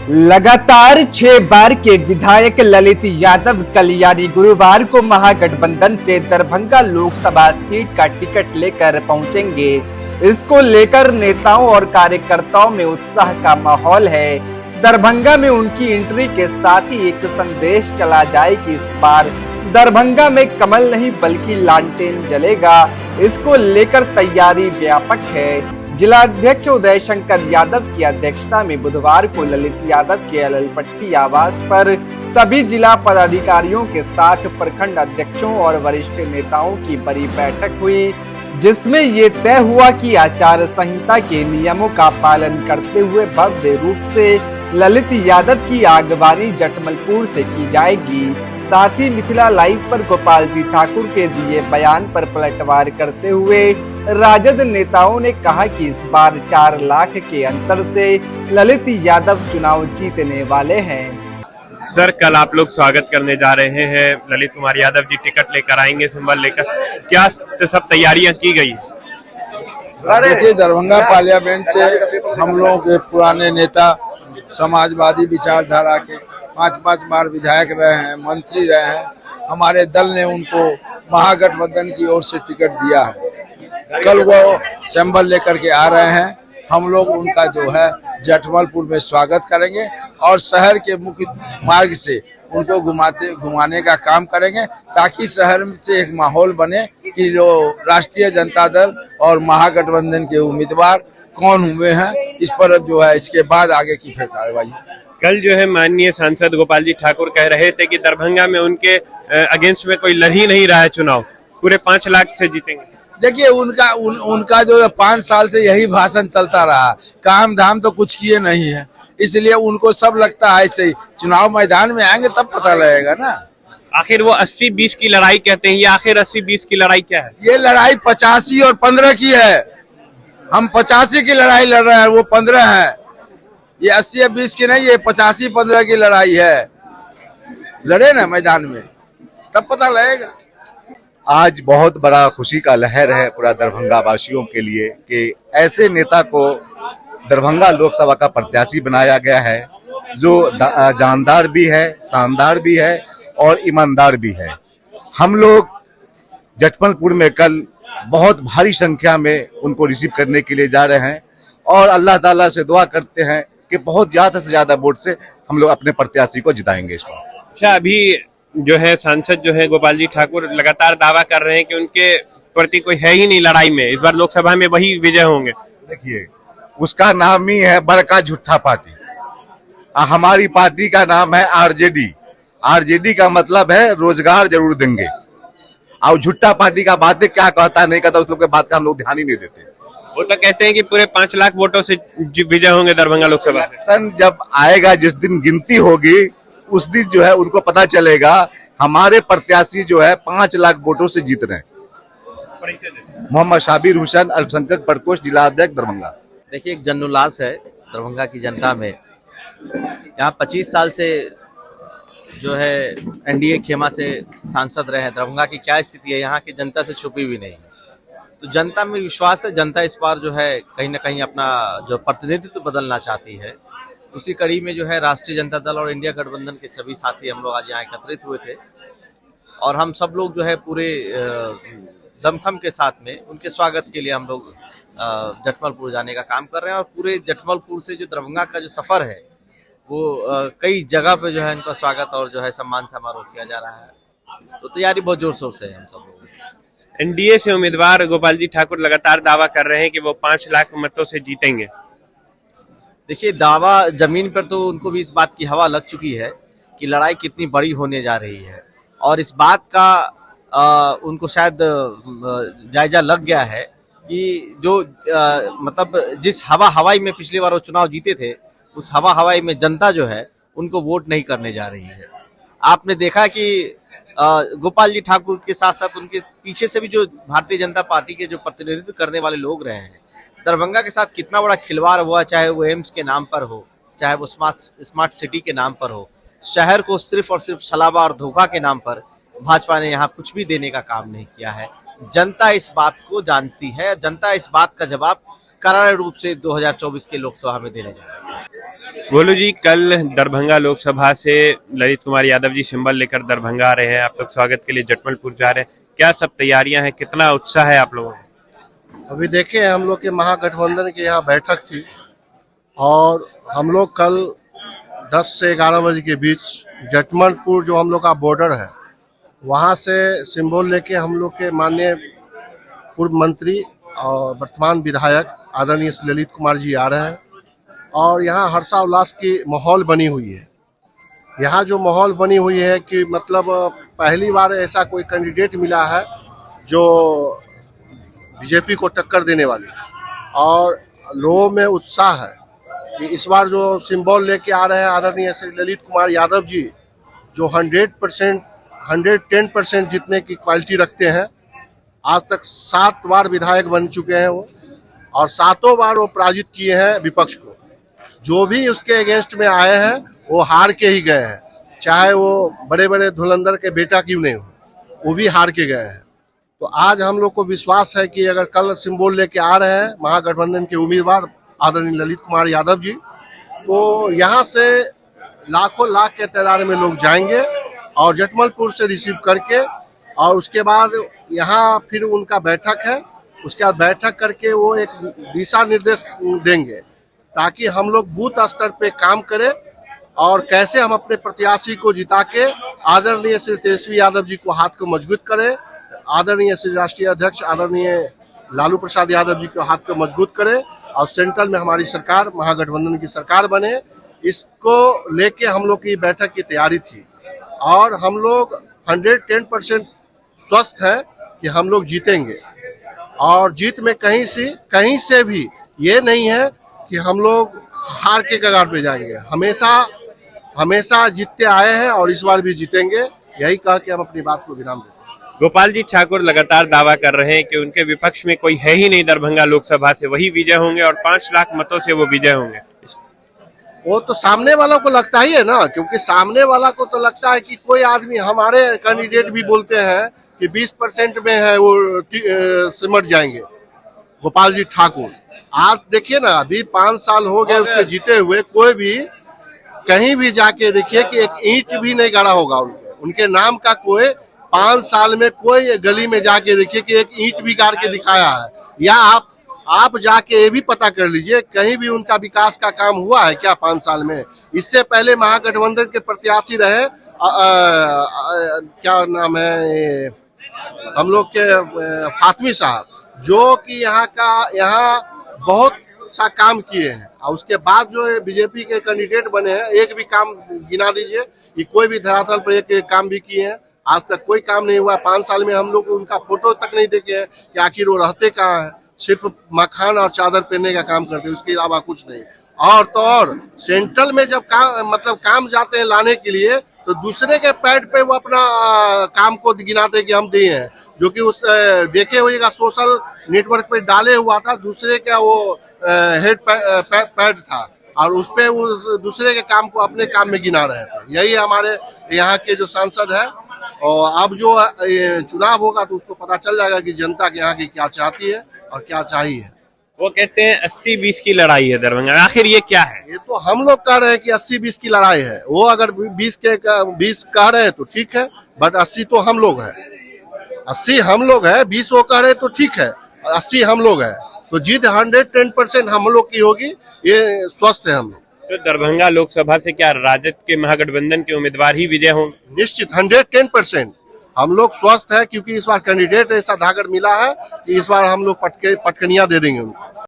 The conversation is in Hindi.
लगातार 6 बार के विधायक ललित यादव कल यानी गुरुवार को महागठबंधन से दरभंगा लोकसभा सीट का टिकट लेकर पहुंचेंगे। इसको लेकर नेताओं और कार्यकर्ताओं में उत्साह का माहौल है। दरभंगा में उनकी एंट्री के साथ ही एक संदेश चला जाए कि इस बार दरभंगा में कमल नहीं बल्कि लालटेन जलेगा। इसको लेकर तैयारी व्यापक है। जिलाध्यक्ष उदय शंकर यादव की अध्यक्षता में बुधवार को ललित यादव के अललपट्टी आवास पर सभी जिला पदाधिकारियों के साथ प्रखंड अध्यक्षों और वरिष्ठ नेताओं की बड़ी बैठक हुई, जिसमें ये तय हुआ कि आचार संहिता के नियमों का पालन करते हुए भव्य रूप से ललित यादव की आगवानी जटमलपुर से की जाएगी। साथ ही मिथिला लाइव पर गोपाल जी ठाकुर के दिए बयान पर पलटवार करते हुए राजद नेताओं ने कहा कि इस बार 4 लाख के अंतर से ललित यादव चुनाव जीतने वाले हैं। सर, कल आप लोग स्वागत करने जा रहे हैं, ललित कुमार यादव जी टिकट लेकर आएंगे, सिंबल लेकर, क्या सब तैयारियां की गई? देखिए, दरभंगा पार्लियामेंट से हम लोगों के पुराने नेता समाजवादी विचारधारा के 5 बार विधायक रहे हैं, मंत्री रहे हैं। हमारे दल ने उनको महागठबंधन की ओर से टिकट दिया है। कल वो सिंबल लेकर के आ रहे हैं। हम लोग उनका जो है जटमलपुर में स्वागत करेंगे और शहर के मुख्य मार्ग से उनको घुमाने का काम करेंगे, ताकि शहर से एक माहौल बने कि जो राष्ट्रीय जनता दल और महागठबंधन के उम्मीदवार कौन हुए हैं, इस पर जो है इसके बाद आगे की फिर कार्रवाई। कल जो है माननीय सांसद गोपाल जी ठाकुर कह रहे थे कि दरभंगा में उनके अगेंस्ट में कोई लड़ ही नहीं रहा है चुनाव, पूरे 5 लाख से जीतेंगे। देखिए, उनका जो 5 साल से यही भाषण चलता रहा, काम धाम तो कुछ किए नहीं है, इसलिए उनको सब लगता है ऐसे ही। चुनाव मैदान में आएंगे तब पता लगेगा ना। आखिर वो 80-20 की लड़ाई कहते हैं, ये आखिर 80-20 की लड़ाई क्या है? ये लड़ाई 85 और 15 की है। हम 85 की लड़ाई लड़ रहे हैं, वो 15 है। ये 80 या 20 की नहीं, ये 85-15 की लड़ाई है। लड़े ना मैदान में तब पता लगेगा। आज बहुत बड़ा खुशी का लहर है पूरा दरभंगा वासियों के लिए कि ऐसे नेता को दरभंगा लोकसभा का प्रत्याशी बनाया गया है, जो जानदार भी है, शानदार भी है और ईमानदार भी है। हम लोग जटमलपुर में कल बहुत भारी संख्या में उनको रिसीव करने के लिए जा रहे हैं और अल्लाह ताला से दुआ करते हैं कि बहुत ज्यादा से ज्यादा वोट से हम लोग अपने प्रत्याशी को जिताएंगे इस बार। अच्छा, अभी जो है सांसद जो है गोपाल जी ठाकुर लगातार दावा कर रहे हैं कि उनके प्रति कोई है ही नहीं लड़ाई में, इस बार लोकसभा में वही विजय होंगे। देखिए, उसका नाम ही है बड़का झूठा पार्टी। हमारी पार्टी का नाम है आरजेडी। आरजेडी का मतलब है रोजगार जरूर देंगे। और झूठा पार्टी का बातें क्या कहता नहीं कहता, उस लोग के बात का हम लोग ध्यान ही नहीं देते। वो तो कहते हैं कि पूरे 5 लाख वोटों से विजय होंगे दरभंगा लोकसभा से। इलेक्शन जब आएगा, जिस दिन गिनती होगी, उस दिन जो है उनको पता चलेगा हमारे प्रत्याशी जो है 5 लाख वोटों से जीत रहे हैं। मोहम्मद शाबिर हुसैन, अल्पसंख्यक प्रकोष्ठ, जिलाध्यक्ष, दरभंगा। देखिए, एक जनोल्लास है दरभंगा की जनता में। यहाँ 25 साल से जो है एनडीए खेमा से सांसद रहे हैं। दरभंगा की क्या स्थिति है, यहाँ की जनता से छुपी हुई नहीं है। तो जनता में विश्वास है। जनता इस बार जो है कहीं ना कहीं अपना जो प्रतिनिधित्व बदलना चाहती है। उसी कड़ी में जो है राष्ट्रीय जनता दल और इंडिया गठबंधन के सभी साथी हम लोग आज यहाँ एकत्रित हुए थे और हम सब लोग जो है पूरे दमखम के साथ में उनके स्वागत के लिए हम लोग जटमलपुर जाने का काम कर रहे हैं। और पूरे जटमलपुर से जो दरभंगा का जो सफर है वो कई जगह पे जो है इनका स्वागत और जो है सम्मान समारोह किया जा रहा है। तो तैयारी बहुत जोर शोर से है हम सब लोग। एनडीए से उम्मीदवार गोपाल जी ठाकुर लगातार दावा कर रहे हैं कि वो 5 लाख मतों से जीतेंगे। देखिए, दावा जमीन पर तो उनको भी इस बात की हवा लग चुकी है कि लड़ाई कितनी बड़ी होने जा रही है और इस बात का उनको शायद जायजा लग गया है कि जो मतलब जिस हवाई में पिछली बार वो चुनाव जीते थे, उस हवाई में जनता जो है उनको वोट नहीं करने जा रही है। आपने देखा कि गोपाल जी ठाकुर के साथ साथ उनके पीछे से भी जो भारतीय जनता पार्टी के जो प्रतिनिधित्व करने वाले लोग रहे हैं, दरभंगा के साथ कितना बड़ा खिलवाड़ हुआ, चाहे वो एम्स के नाम पर हो, चाहे वो स्मार्ट सिटी के नाम पर हो। शहर को सिर्फ और सिर्फ छलावा और धोखा के नाम पर भाजपा ने यहाँ कुछ भी देने का काम नहीं किया है। जनता इस बात को जानती है। जनता इस बात का जवाब करारे रूप से 2024 के लोकसभा में देने जा रही है। गोलू जी, कल दरभंगा लोकसभा से ललित कुमार यादव जी सिंबल लेकर दरभंगा आ रहे हैं। आप लोग स्वागत के लिए जटमलपुर जा रहे हैं, क्या सब तैयारियां हैं, कितना उत्साह है आप लोगों में? अभी देखिए, हम लोग के महागठबंधन के यहाँ बैठक थी और हम लोग कल 10 से 11 बजे के बीच जटमलपुर जो हम लोग का बॉर्डर है वहाँ से सिंबल लेके हम लोग के माननीय पूर्व मंत्री और वर्तमान विधायक आदरणीय ललित कुमार जी आ रहे हैं और यहाँ हर्षोल्लास की माहौल बनी हुई है। यहाँ जो माहौल बनी हुई है कि मतलब पहली बार ऐसा कोई कैंडिडेट मिला है जो बीजेपी को टक्कर देने वाली, और लोगों में उत्साह है कि इस बार जो सिंबल लेके आ रहे हैं आदरणीय श्री ललित कुमार यादव जी, जो 110% जीतने की क्वालिटी रखते हैं। आज तक 7 बार विधायक बन चुके हैं वो, और 7 बार वो पराजित किए हैं विपक्ष को। जो भी उसके अगेंस्ट में आए हैं वो हार के ही गए हैं, चाहे वो बड़े बड़े धुरंधर के बेटा क्यों नहीं हो, वो भी हार के गए हैं। तो आज हम लोग को विश्वास है कि अगर कल सिंबल लेके आ रहे हैं महागठबंधन के उम्मीदवार आदरणीय ललित कुमार यादव जी, तो यहाँ से लाखों लाख के तादाद में लोग जाएंगे और जटमलपुर से रिसीव करके, और उसके बाद यहाँ फिर उनका बैठक है, उसके बाद बैठक करके वो एक दिशा निर्देश देंगे ताकि हम लोग बूथ स्तर पे काम करें और कैसे हम अपने प्रत्याशी को जिता के आदरणीय श्री तेजस्वी यादव जी को हाथ को मजबूत करें, आदरणीय श्री राष्ट्रीय अध्यक्ष आदरणीय लालू प्रसाद यादव जी को हाथ को मजबूत करें और सेंट्रल में हमारी सरकार महागठबंधन की सरकार बने। इसको लेके हम लोग की बैठक की तैयारी थी और हम लोग 110% स्वस्थ है कि हम लोग जीतेंगे, और जीत में कहीं से भी ये नहीं है कि हम लोग हार के कगार पे जाएंगे। हमेशा जीतते आए हैं और इस बार भी जीतेंगे, यही कह के हम अपनी बात को विराम देते हैं। गोपाल जी ठाकुर लगातार दावा कर रहे हैं कि उनके विपक्ष में कोई है ही नहीं दरभंगा लोकसभा से, वही विजय होंगे और 5 लाख मतों से वो विजय होंगे। वो तो सामने वालों को लगता ही है ना, क्योंकि सामने वाला को तो लगता है कि कोई आदमी, हमारे कैंडिडेट भी बोलते हैं कि 20% में है वो सिमट जाएंगे गोपाल जी ठाकुर। आज देखिए ना, अभी 5 साल हो गए उसके जीते हुए, कोई भी कहीं भी जाके देखिए कि एक ईंट भी नहीं गाड़ा होगा उनके नाम का। कोई 5 साल में कोई गली में जाके देखिए कि एक ईंट भी गाड़ के दिखाया है, या आप जाके ये भी पता कर लीजिए कहीं भी उनका विकास का काम हुआ है क्या 5 साल में। इससे पहले महागठबंधन के प्रत्याशी रहे क्या नाम है हम लोग के फातमी साहब, जो कि यहाँ बहुत सा काम किए हैं, और उसके बाद जो बीजेपी के कैंडिडेट बने हैं एक भी काम गिना दीजिए कि कोई भी धरातल पर एक काम भी किए हैं। आज तक कोई काम नहीं हुआ। 5 साल में हम लोग उनका फोटो तक नहीं देखे हैं कि आखिर वो रहते कहाँ हैं, सिर्फ मखान और चादर पहनने का काम करते हैं, उसके अलावा कुछ नहीं। और तो और सेंट्रल में जब काम जाते हैं लाने के लिए, तो दूसरे के पैड पे वो अपना काम को गिनाते कि हम दिए हैं, जो कि उस देखे होइएगा सोशल नेटवर्क पे डाले हुआ था, दूसरे का वो हेड पैड था और उस पे वो दूसरे के काम को अपने काम में गिना रहे थे। यही हमारे यहाँ के जो सांसद है, और अब जो चुनाव होगा तो उसको पता चल जाएगा कि जनता के यहाँ की क्या चाहती है और क्या चाहिए। वो कहते हैं 80-20 की लड़ाई है दरभंगा, आखिर ये क्या है? ये तो हम लोग कह रहे हैं कि 80-20 की लड़ाई है। वो अगर 20 कह रहे हैं तो ठीक है, बट 80 तो हम लोग हैं। 80 हम लोग हैं, 20 वो कह रहे हैं तो ठीक है, 80 हम लोग हैं, तो जीत 110% हम लोग की होगी, ये स्वस्थ है हम लोग। तो दरभंगा लोकसभा से क्या राजद के महागठबंधन के उम्मीदवार ही विजय होंगे? निश्चित 110% हम लोग स्वस्थ है, क्योंकि इस बार कैंडिडेट ऐसा धागड़ मिला है कि इस बार हम लोग पटकनिया दे देंगे उनको।